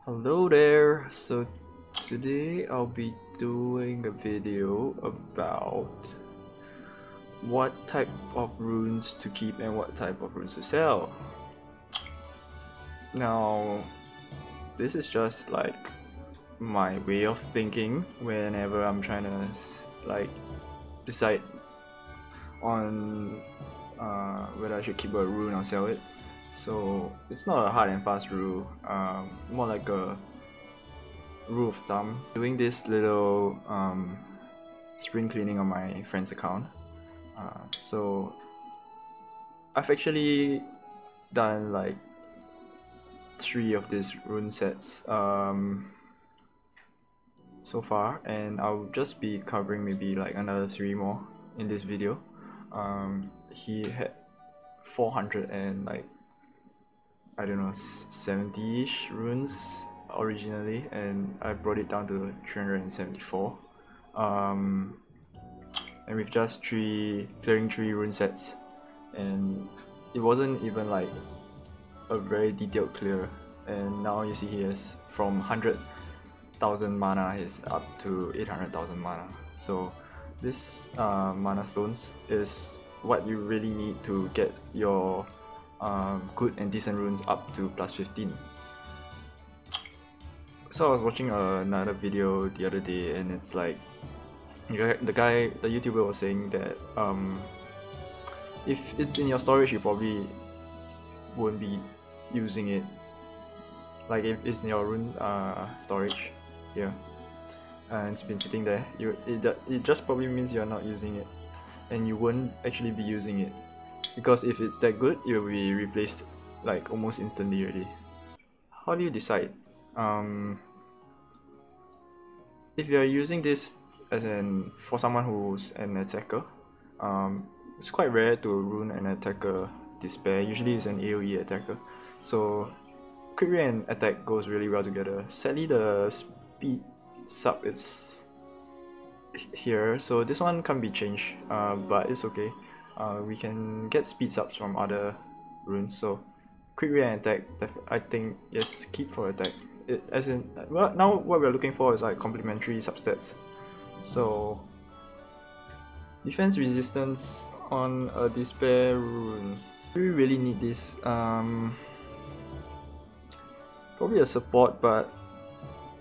Hello there. So today I'll be doing a video about what type of runes to keep and what type of runes to sell. Now this is just like my way of thinking whenever I'm trying to decide on whether I should keep a rune or sell it. So it's not a hard and fast rule, more like a rule of thumb. Doing this little spring cleaning on my friend's account. So I've actually done like 3 of these rune sets so far, and I'll just be covering maybe like another 3 more in this video. He had 400 and like I don't know 70-ish runes originally, and I brought it down to 374. And with just clearing 3 rune sets, and it wasn't even like a very detailed clear, and now you see he has from 100,000 mana is up to 800,000 mana. So this mana stones is what you really need to get your good and decent runes up to plus 15. So I was watching another video the other day, and it's like the YouTuber was saying that if it's in your storage, you probably won't be using it. Like if it's in your rune storage here, and it's been sitting there, it just probably means you're not using it, and you won't actually be using it, because if it's that good, it will be replaced like almost instantly already. How do you decide? If you're using this for someone who's an attacker, it's quite rare to rune an attacker despair. Usually it's an AoE attacker, so crit rate and attack goes really well together. Sadly the speed sub is here, so this one can't be changed, but it's okay. We can get speed subs from other runes, so crit rate and attack, I think yes, keep for attack. Well, now what we're looking for is like complementary substats. So defense resistance on a despair rune. Do we really need this? Probably a support, but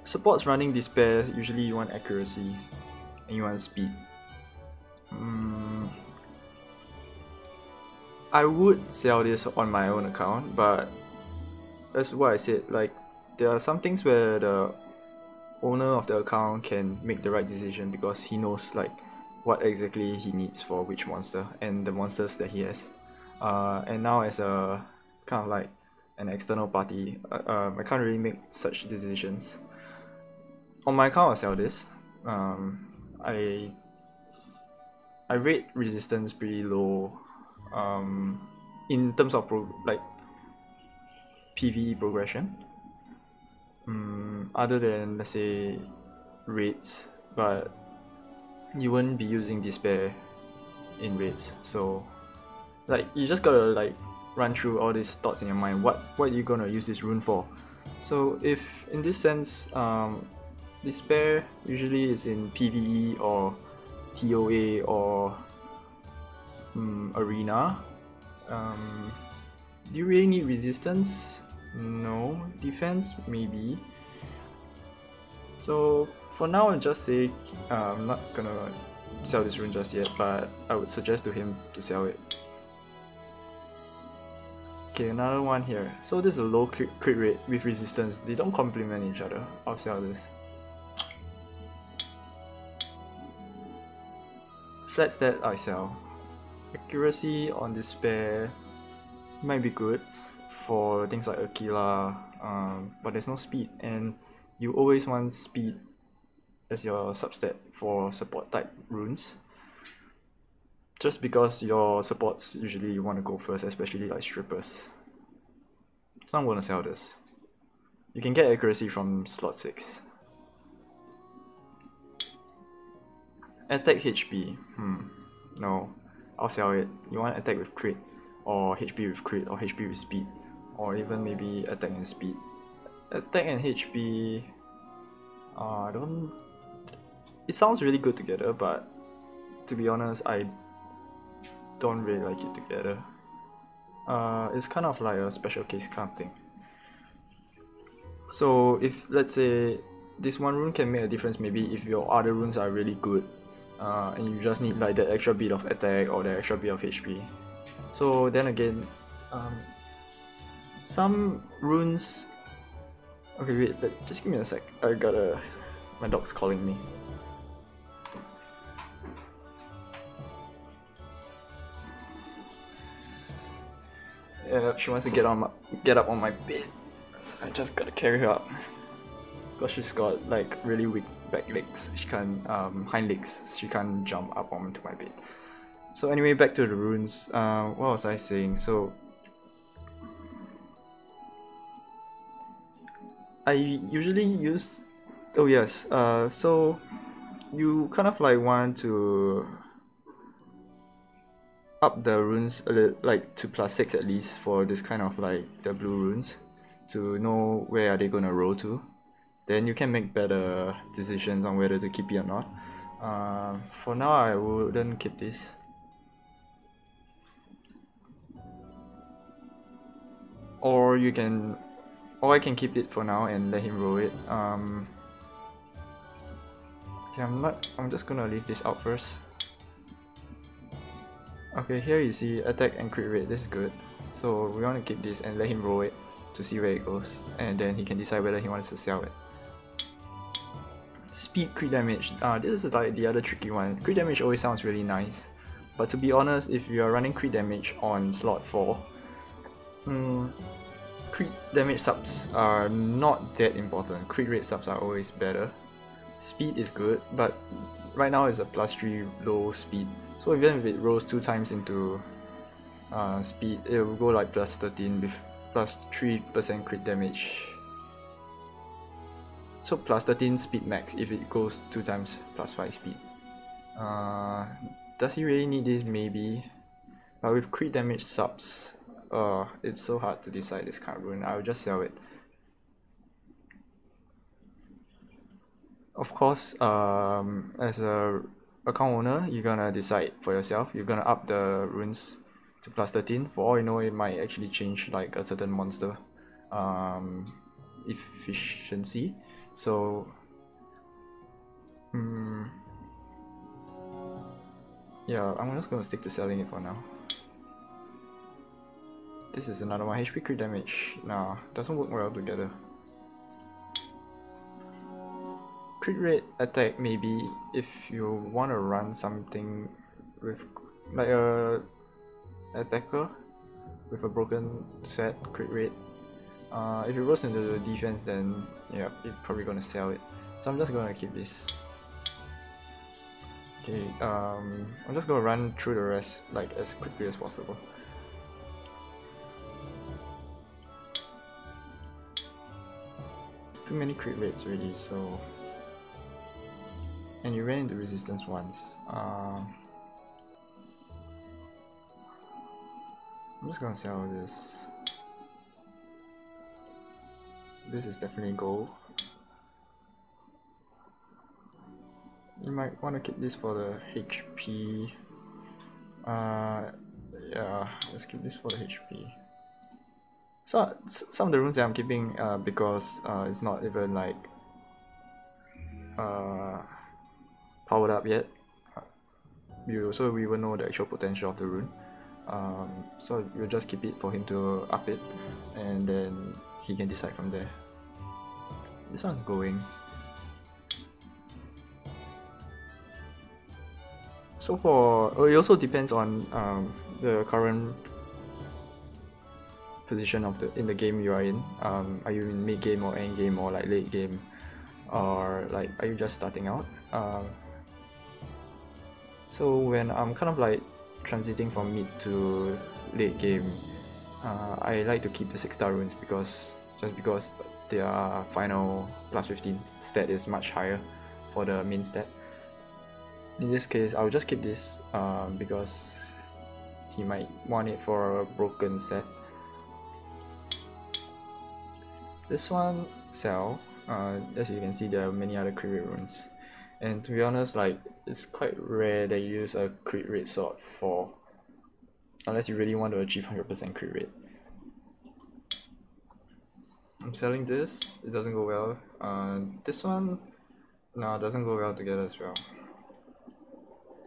supports running despair, usually you want accuracy and you want speed. I would sell this on my own account, but that's what I said, like there are some things where the owner of the account can make the right decision because he knows like what exactly he needs for which monster and the monsters that he has. And now as a kind of like an external party, I can't really make such decisions. On my account I'll sell this. I rate resistance pretty low in terms of PvE progression, other than let's say raids, but you won't be using despair in raids, so like you just gotta like run through all these thoughts in your mind. What are you gonna use this rune for? So if in this sense, despair usually is in PvE or TOA or arena. Do you really need resistance? No. Defense? Maybe. So for now I'll just say I'm not gonna sell this rune just yet, but I would suggest to him to sell it. Okay, another one here. So this is a low crit rate with resistance. They don't complement each other. I'll sell this. Flat stat, I sell. Accuracy on despair might be good for things like Aquila, but there's no speed, and you always want speed as your substat for support type runes, just because your supports usually want to go first, especially like strippers. So I'm gonna sell this. You can get accuracy from slot 6. Attack HP, no, I'll sell it. You want attack with crit, or HP with crit, or HP with speed, or even maybe attack and speed. attack and HP, I don't. It sounds really good together, but to be honest, I don't really like it together. It's kind of like a special case kind of thing. So if let's say this one rune can make a difference, maybe if your other runes are really good, and you just need like that extra bit of attack or the extra bit of HP. So then again, some runes. Okay, wait. Just give me a sec. I gotta. My dog's calling me. Yeah, she wants to get up on my bed. So I just gotta carry her up. Because she's got like really weak back legs. She can't hind legs. She can't jump up onto my bed. So anyway, back to the runes. What was I saying? So I usually use. Oh yes. So you kind of like want to up the runes a little, like to +6 at least for this kind of like the blue runes, to know where are they gonna roll to. Then you can make better decisions on whether to keep it or not. For now, I wouldn't keep this. Or you can, or I can keep it for now and let him roll it. Okay, I'm just gonna leave this out first. Okay, here you see attack and crit rate. This is good. So we want to keep this and let him roll it to see where it goes, and then he can decide whether he wants to sell it. Speed crit damage. This is like the other tricky one. Crit damage always sounds really nice, but to be honest, if you are running crit damage on slot 4, crit damage subs are not that important. Crit rate subs are always better. Speed is good, but right now it's a +3 low speed. So even if it rolls 2 times into speed, it will go like +13 with +3% crit damage. So +13 speed max if it goes 2 times +5 speed. Does he really need this? Maybe. But with crit damage subs, it's so hard to decide this kind of rune. I'll just sell it. Of course, as a account owner, you're gonna decide for yourself. You're gonna up the runes to +13. For all you know, it might actually change like a certain monster efficiency. So yeah, I'm just gonna stick to selling it for now. This is another one. HP crit damage. Nah, doesn't work well together. Crit rate attack, maybe if you want to run something with like a attacker with a broken set crit rate. If it goes into the defense, then yeah, you're probably gonna sell it. So I'm just gonna keep this. Okay, I'm just gonna run through the rest like as quickly as possible. It's too many crit rates already, so. And you ran into resistance once. I'm just gonna sell this. This is definitely gold. You might want to keep this for the HP. Yeah, let's keep this for the HP. So some of the runes that I'm keeping because it's not even like powered up yet. So we will know the actual potential of the rune. So we'll just keep it for him to up it, and then he can decide from there. This one's going. So it also depends on the current position of in the game you are in. Are you in mid game or end game or like late game, or like are you just starting out? So when I'm kind of like transiting from mid to late game, I like to keep the 6-star runes because their final +15 stat is much higher for the main stat. In this case, I'll just keep this because he might want it for a broken set. This one, sell. As you can see, there are many other crit rate runes, and to be honest, like it's quite rare that you use a crit rate sword for, unless you really want to achieve 100% crit rate. I'm selling this. It doesn't go well. This one, no, it doesn't go well together as well.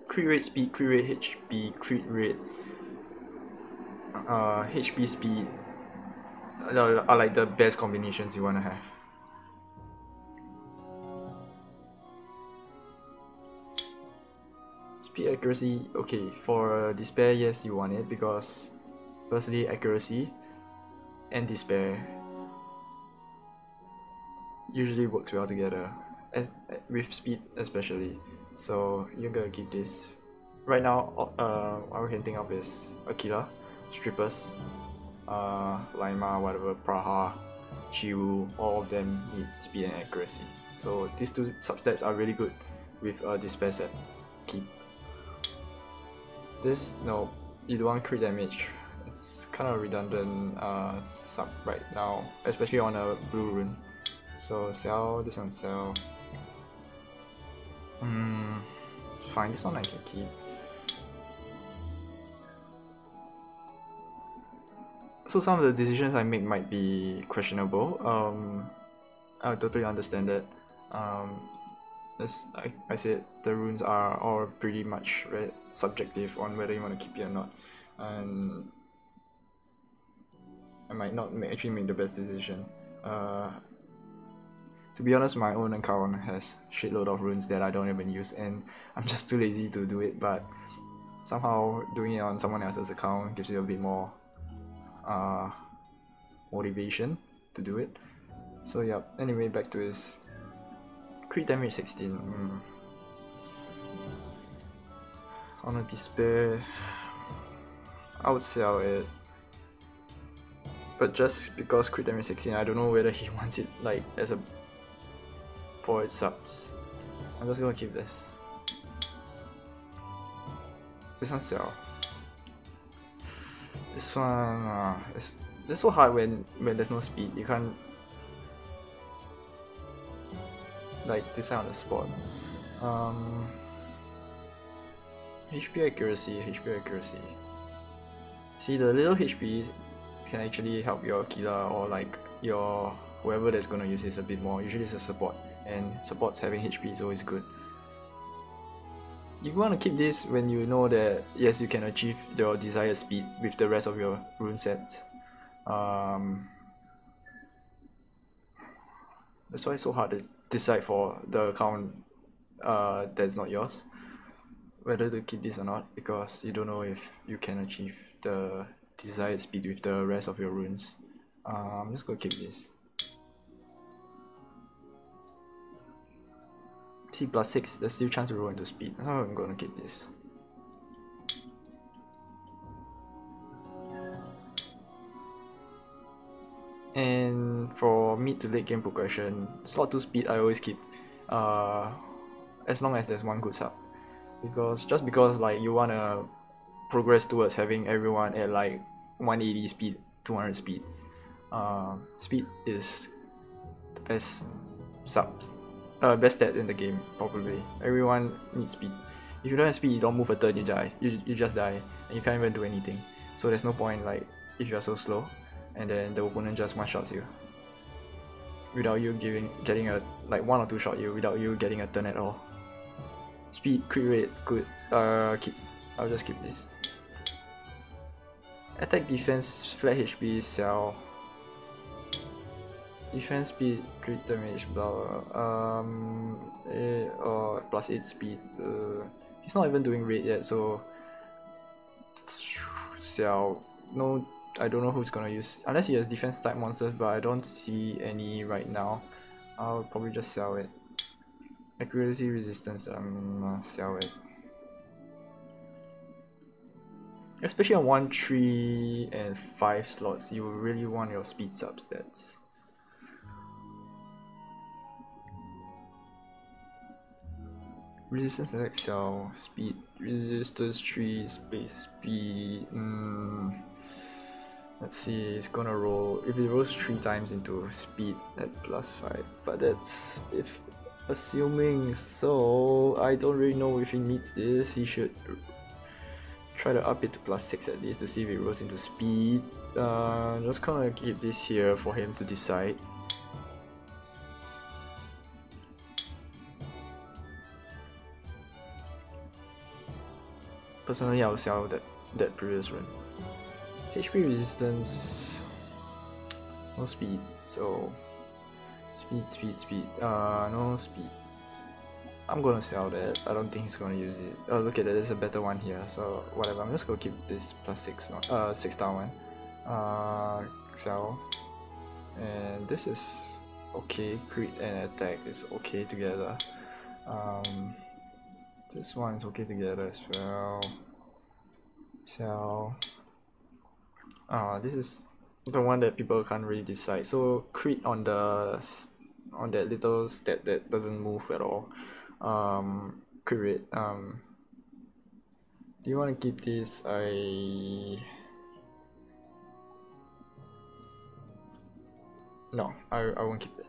Crit rate speed, crit rate HP, crit rate HP speed are like the best combinations you want to have. Speed, accuracy, okay, for despair, yes, you want it because firstly accuracy and despair usually works well together, with speed especially, so you're gonna keep this. Right now, what we can think of is Aquila, Strippers, Lima, whatever, Praha, Chiwu, all of them need speed and accuracy. So these two substats are really good with a despair set. Keep. This, no, you don't want crit damage. It's kind of redundant sub right now, especially on a blue rune. So sell, this one sell. Fine, this one I can keep. So some of the decisions I make might be questionable. I totally understand that. As I said, the runes are all pretty much subjective on whether you want to keep it or not, and I might not actually make the best decision. To be honest, my own account has shitload of runes that I don't even use, and I'm just too lazy to do it, but somehow doing it on someone else's account gives you a bit more motivation to do it. So yeah, anyway, back to his crit damage 16. On a despair, I would sell it, but just because crit damage 16, I don't know whether he wants it like as a for its subs. I'm just gonna keep this. This one sell. This one, it's so hard when there's no speed. You can't like decide on the spot. HP accuracy, HP accuracy. See, the little HP can actually help your Aquila or like your whoever that's gonna use this a bit more. Usually it's a support, and supports having HP is always good. You want to keep this when you know that yes, you can achieve your desired speed with the rest of your rune sets. That's why it's so hard to decide for the account that's not yours whether to keep this or not, because you don't know if you can achieve the desired speed with the rest of your runes. I'm just gonna keep this. See, +6, there's still chance to roll into speed. That's how I'm gonna keep this. And for mid to late game progression, slot 2 speed I always keep, as long as there's one good sub. Because just because like you wanna progress towards having everyone at like 180 speed, 200 speed, speed is the best subs. Best stat in the game, probably. Everyone needs speed. If you don't have speed, you don't move a turn, you die. You just die, and you can't even do anything. So there's no point like if you are so slow, and then the opponent just one shots you without you getting a like 1 or 2 shot you without you getting a turn at all. Speed, crit rate, good. I'll just keep this. Attack, defense, flat HP, sell. Defense, speed, crit damage, blah blah. +8 speed. He's not even doing raid yet, so sell. No, I don't know who's gonna use, unless he has defense type monsters, but I don't see any right now. I'll probably just sell it. Accuracy, resistance, sell it. Especially on 1, 3, and 5 slots, you really want your speed substats. Resistance and excel, speed, resistance 3, space speed. Let's see, it's gonna roll. If it rolls 3 times into speed at +5, but that's if assuming so. I don't really know if he needs this. He should try to up it to +6 at least to see if it rolls into speed. Just gonna keep this here for him to decide. Personally, I'll sell that previous run. HP resistance, no speed, so speed. No speed. I'm gonna sell that. I don't think he's gonna use it. Oh, look at that. There's a better one here. So whatever. I'm just gonna keep this +6 one. 6 down one. Sell. And this is okay. Crit and attack is okay together. This one is okay together as well. Sell. This is the one that people can't really decide. So crit on that little stat that doesn't move at all. Crit rate. Do you want to keep this? No, I won't keep it.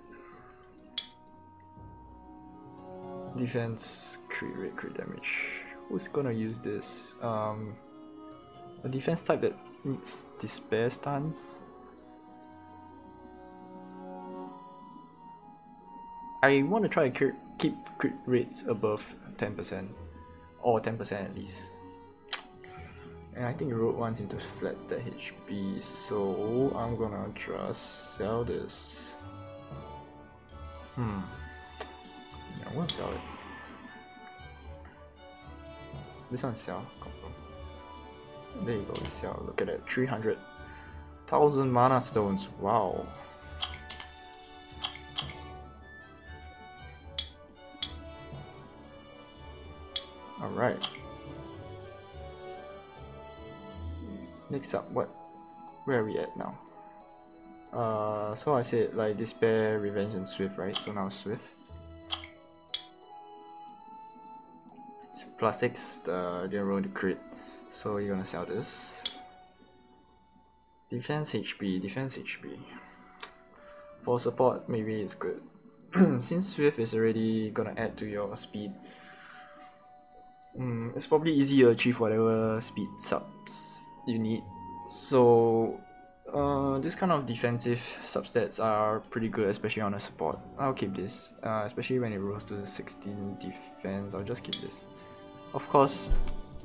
Defense, crit rate, crit damage. Who's gonna use this? A defense type that needs despair stance. I want to try to keep crit rates above 10% or 10% at least. And I think road once into flat stat HP, so I'm gonna just sell this. Yeah, I'm gonna sell it. This one sell. There you go, sell. Look at that, 300,000 mana stones. Wow. Alright. Next up, where are we at now? So I said like despair, revenge, and swift, right? So now swift. So +6, the roll the crit. So you're gonna sell this. Defense HP. For support, maybe it's good. Since swift is already gonna add to your speed, it's probably easy to achieve whatever speed subs you need. So this kind of defensive substats are pretty good, especially on a support. I'll keep this, especially when it rolls to 16 defense. I'll just keep this. Of course,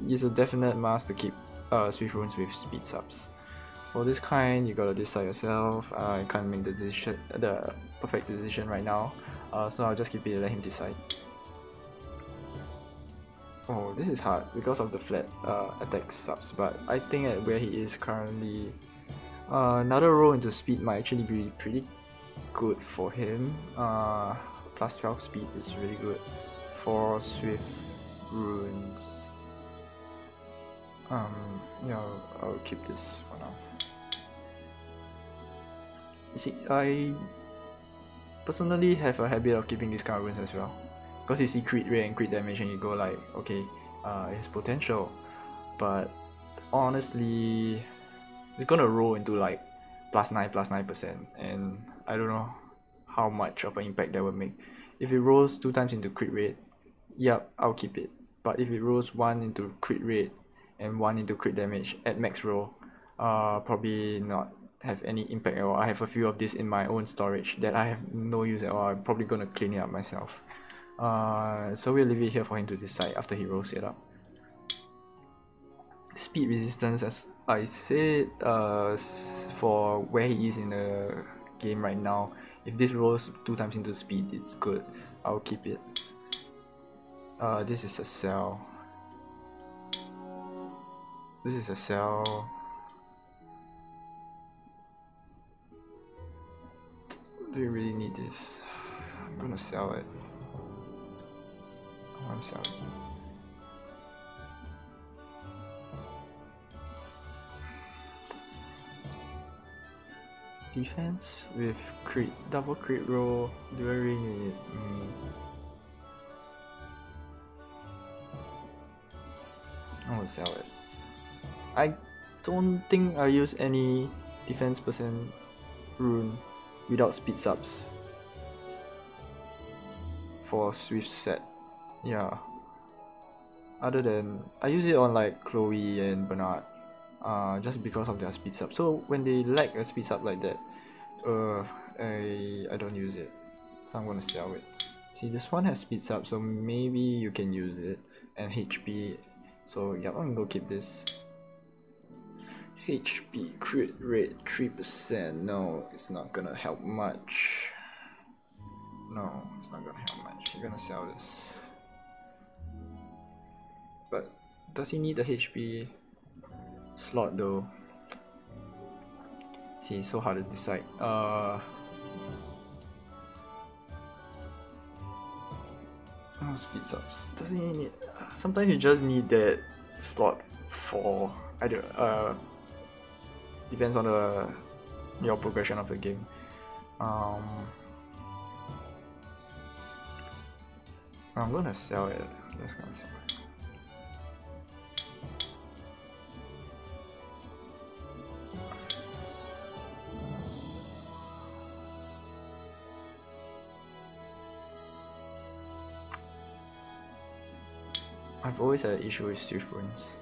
it's a definite must to keep swift runes with speed subs. For this kind, you gotta decide yourself. I can't make the perfect decision right now, so I'll just keep it and let him decide. Oh, this is hard because of the flat attack subs, but I think at where he is currently, another roll into speed might actually be pretty good for him. +12 speed is really good for swift runes. Yeah, I'll keep this for now. You see, I personally have a habit of keeping these kind of runes as well. Because you see crit rate and crit damage and you go like, okay, it has potential. But honestly, it's gonna roll into like +9% and I don't know how much of an impact that will make. If it rolls 2 times into crit rate, yep, I'll keep it. But if it rolls 1 into crit rate and 1 into crit damage at max roll, probably not have any impact at all. I have a few of this in my own storage that I have no use at all. I'm probably gonna clean it up myself. So we'll leave it here for him to decide after he rolls it up. Speed resistance, as I said, for where he is in the game right now, if this rolls 2 times into speed, it's good. I'll keep it. This is a sell. This is a sell. Do you really need this? I'm gonna sell it. I'm gonna sell it. Defense with crit, double crit roll. Do I really need it? I'm gonna sell it. I don't think I use any defense percent rune without speed subs for Swift set. Yeah. Other than I use it on like Chloe and Bernard, just because of their speed sub. So when they lack a speed sub like that, I don't use it. So I'm gonna sell it. See, this one has speed sub, so maybe you can use it, and HP. So yeah, I'm gonna go keep this. HP crit rate 3%. No, it's not gonna help much. No, it's not gonna help much. You're gonna sell this. But does he need the HP slot though? See, it's so hard to decide. No speed subs. Doesn't he need? Sometimes you just need that slot for depends on your progression of the game. I'm gonna sell it. Just gonna sell it. I've always had an issue with Swift runes.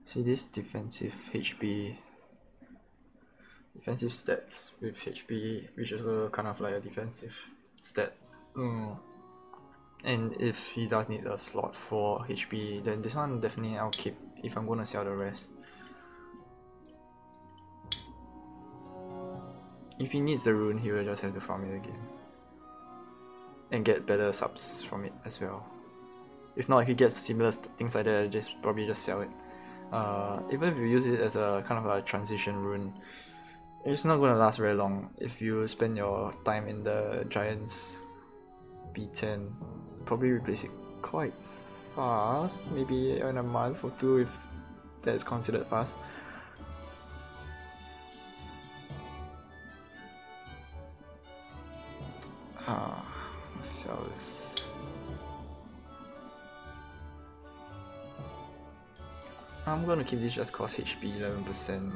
See this defensive HP, defensive stats with HP, which is also kind of like a defensive stat. And if he does need a slot for HP, then this one definitely I'll keep if I'm gonna sell the rest. If he needs the rune, he will just have to farm it again. And get better subs from it as well. If not, if he gets similar things like that, probably just sell it. Even if you use it as a kind of a transition rune, it's not gonna last very long. If you spend your time in the Giants B10, probably replace it quite fast, maybe in a month or two if that is considered fast. Let's sell this. I'm gonna keep this just cause HP 11%.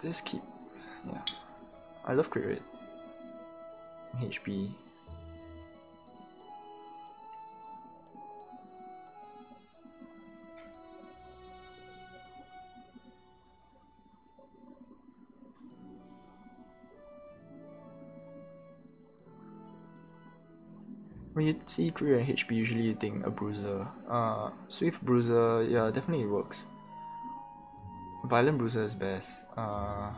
Just keep, yeah. I love crit rate. HP. When you see crit rate and HP, usually you think a bruiser. Swift bruiser, yeah, definitely works. Violent bruiser is best. But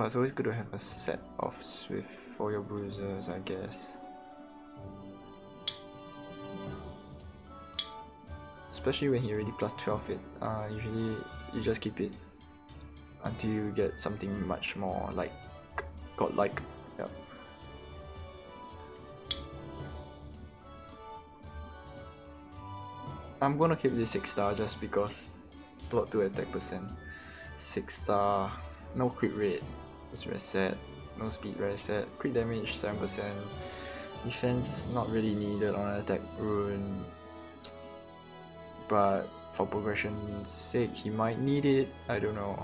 it's always good to have a set of Swift for your bruisers, I guess. Especially when he already plus 12 it. Usually you just keep it until you get something much more like godlike. Yep. I'm gonna keep this 6-star just because slot 2 attack percent. 6-star, no crit rate, it's reset, no speed reset, crit damage 7%, defense not really needed on an attack rune, but for progression's sake he might need it, I don't know.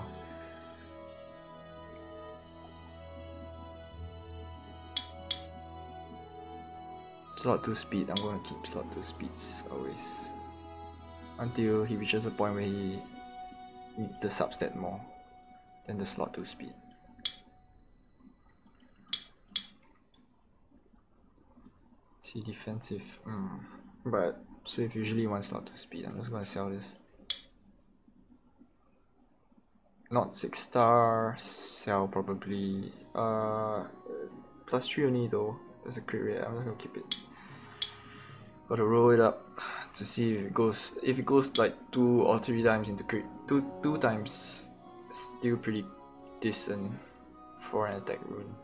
Slot 2 speed, I'm gonna keep slot 2 speeds always. Until he reaches a point where he needs the substat more than the slot 2 speed. See defensive, but Swift usually wants slot 2 speed. I'm just gonna sell this. Not 6-star, sell probably. Plus 3 only though. There's a crit rate, I'm just gonna keep it. Gotta roll it up to see if it goes. If it goes like 2 or 3 times into crit, two times, still pretty decent for an attack rune.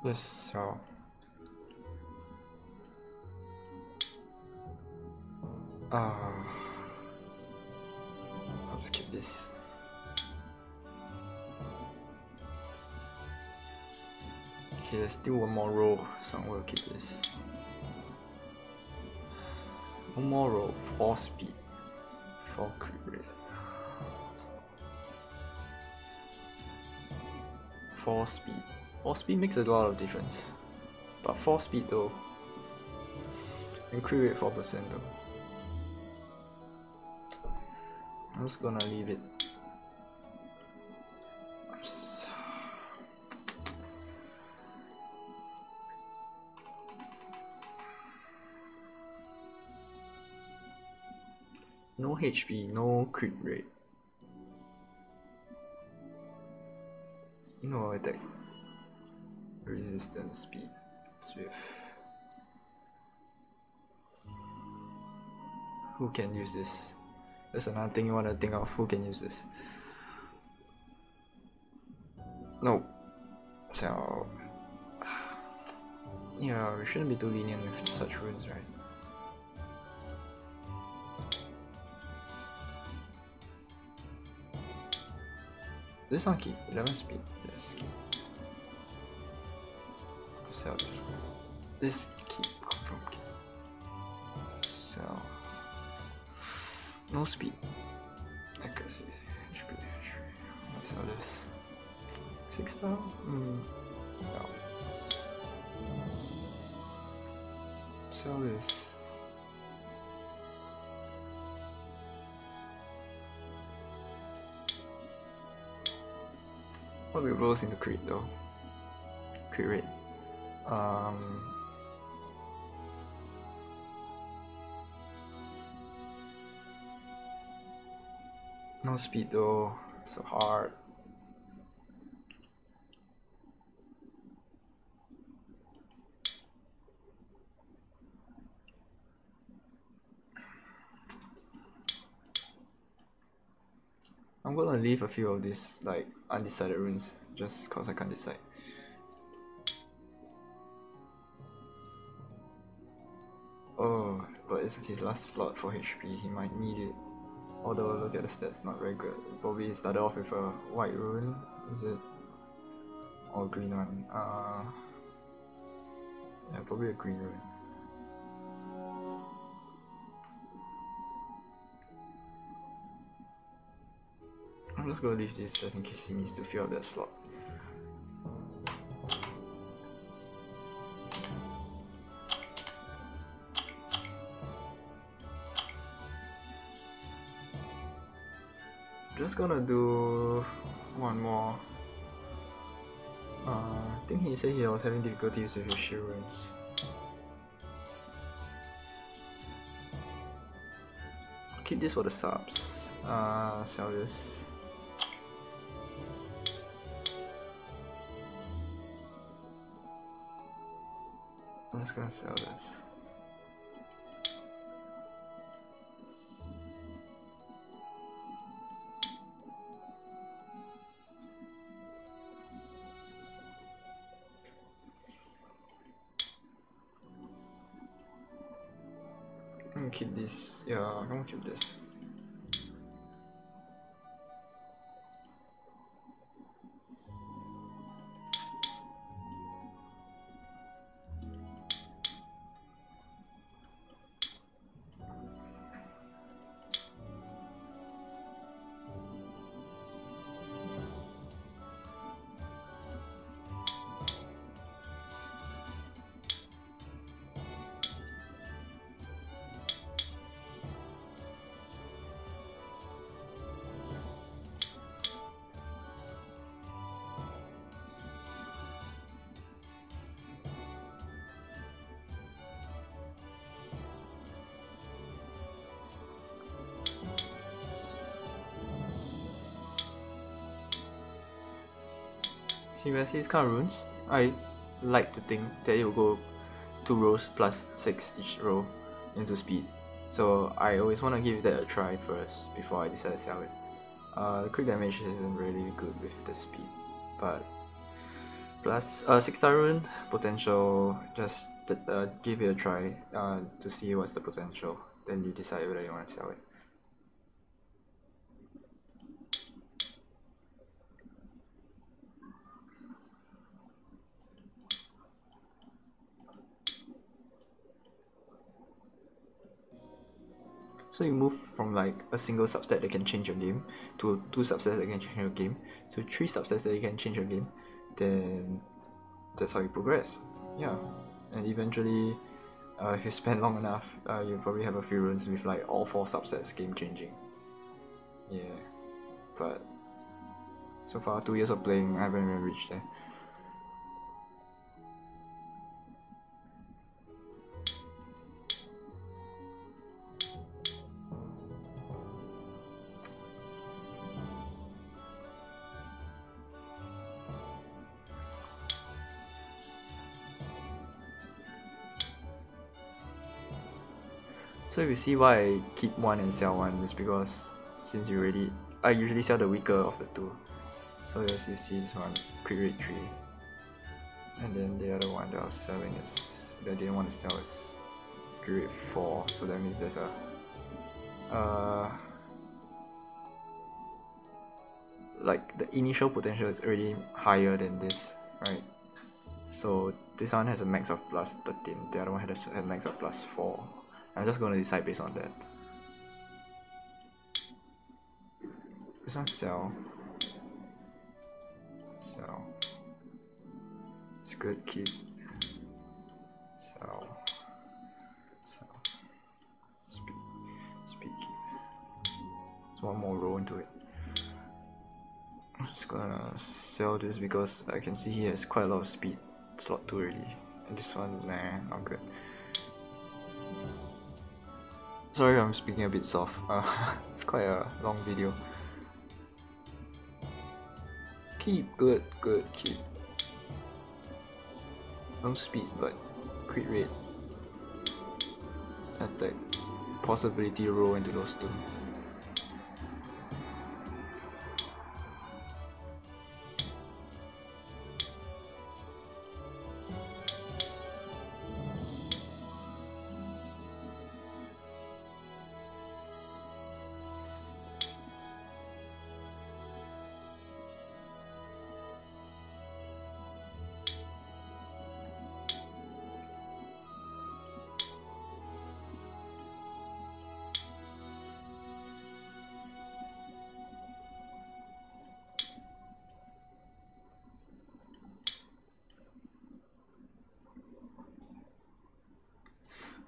Let's sell. I'll skip this. Okay, there's still one more roll, so I'm gonna keep this. One more roll, 4 speed, 4 crit rate. 4 speed. 4 speed makes a lot of difference. But 4 speed though. And crit rate 4% though. I'm just gonna leave it. No HP, no crit rate. No attack. Resistance, speed, swift. Who can use this? That's another thing you want to think of. Who can use this? No. So yeah, we shouldn't be too lenient with such runes, right? This one keep 11 speed. Yes, keep. Sell this. This keep, confirm keep. Sell. No speed. Accuracy. HP. Sell this. 6 star? Sell. Sell this. What will rolls into crit though? Crit rate. No speed though, so hard. I'm gonna leave a few of these like undecided runes just cause I can't decide. Oh, but it's his last slot for HP, he might need it. Although look at the stats, not very good. Probably started off with a white rune, is it? Or green one? Yeah, probably a green rune. I'm just gonna leave this just in case he needs to fill out that slot. Just gonna do one more. I think he said he was having difficulties with his shield runes. Keep this for the subs. Sell this. I'm just gonna sell this. I'm gonna keep this. Yeah, I'm gonna keep this. See, when I see these kind of runes, I like to think that it will go 2 rows plus 6 each row into speed. So I always want to give that a try first before I decide to sell it. The crit damage isn't really good with the speed, but plus 6-star rune potential, just give it a try to see what's the potential, then you decide whether you want to sell it. So you move from like a single substat that can change your game to 2 substats that can change your game, so 3 substats that you can change your game, then that's how you progress. Yeah, and eventually if you spend long enough, you'll probably have a few runes with like all 4 subsets game changing. Yeah, but so far 2 years of playing, I haven't even reached there. So if you see why I keep one and sell one, is because since I usually sell the weaker of the 2. So as you see, this one crit rate 3, and then the other one that I was selling that I didn't want to sell is crit rate 4. So that means there's a like the initial potential is already higher than this, right? So this one has a max of plus 13, the other one has a max of plus 4. I'm just going to decide based on that. This one sell. It's good, keep. Sell. Speed, keep. There's one more row into it. I'm just gonna sell this because I can see he has quite a lot of speed. Slot 2 already. And this one, nah, not good. Sorry, I'm speaking a bit soft. It's quite a long video. Keep, good, keep. No speed, but crit rate. Attack. Possibility to roll into those 2.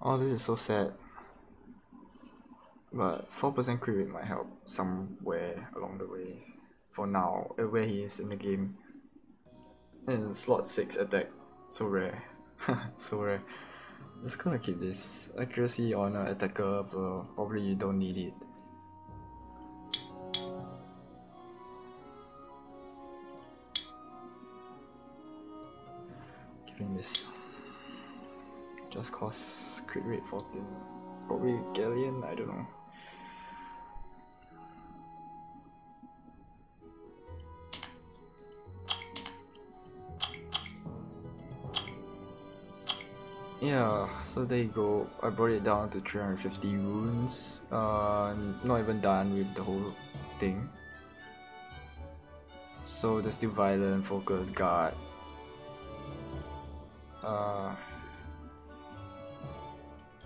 Oh, this is so sad. But 4% crit rate might help somewhere along the way. For now, where he is in the game. And slot 6 attack. So rare. So rare. Just gonna keep this. Accuracy on an attacker, but probably you don't need it. Keeping this. Just cause crit rate 14. Probably Galleon, I don't know. Yeah, so there you go. I brought it down to 350 runes. Not even done with the whole thing. So there's still Violent, Focus, Guard.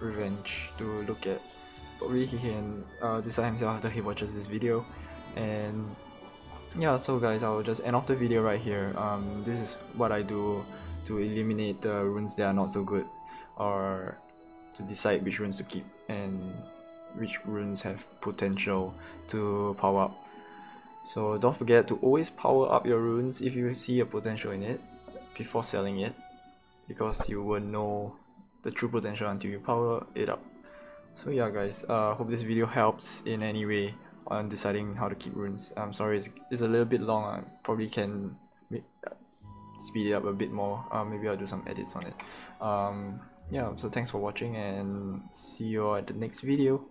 Revenge to look at. Probably he can decide himself after he watches this video. And yeah, so guys, I'll just end off the video right here. This is what I do to eliminate the runes that are not so good, or to decide which runes to keep and which runes have potential to power up. So don't forget to always power up your runes if you see a potential in it before selling it, because you won't know the true potential until you power it up. So yeah guys, hope this video helps in any way on deciding how to keep runes. I'm sorry it's a little bit long. I probably can speed it up a bit more. Maybe I'll do some edits on it. Yeah, so thanks for watching and see you all at the next video.